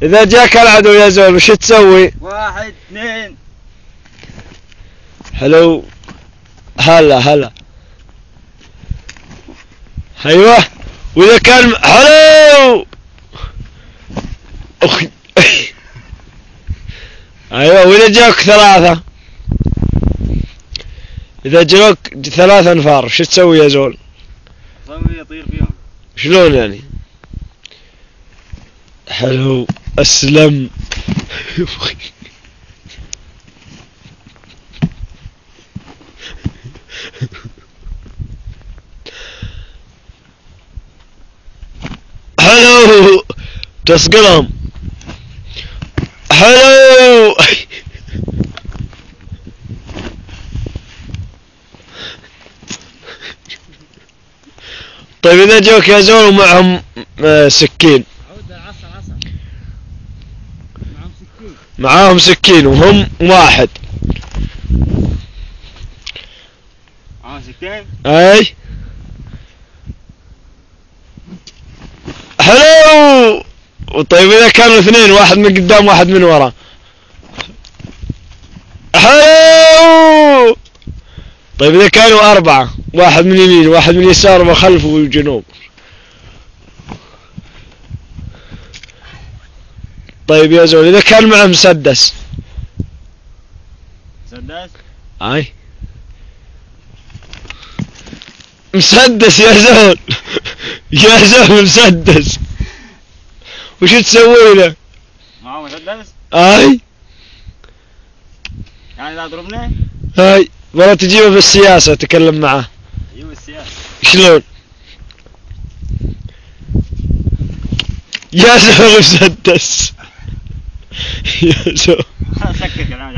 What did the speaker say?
إذا جاك العدو يا زول وش تسوي؟ 1 2. حلو. هلا ايوه. واذا كان حلو اخي. ايوه. واذا جاك 3، اذا جاك 3 انفار شو تسوي يا زول؟ يطير فيهم. شلون يعني؟ حلو. اسلم. حلو. تسقلهم. حلو. طيب اذا جوك يا زول ومعهم سكين. معاهم سكين وهم 1. معاهم سكين؟ اي. حلو. وطيب اذا كانوا 2، واحد من قدام واحد من ورا. حلو. طيب اذا كانوا 4، واحد من يمين واحد من يسار وخلف وجنوب. طيب يا زول اذا كان معه مسدس. مسدس؟ اي. مسدس يا زول. يا زول مسدس وش تسوي له؟ معه مسدس؟ اي. يعني اذا ضربني؟ اي. والله تجيبه بالسياسة تكلم معه. ايوه بالسياسة. شلون؟ يا زول مسدس. يا زول. سكت كلام.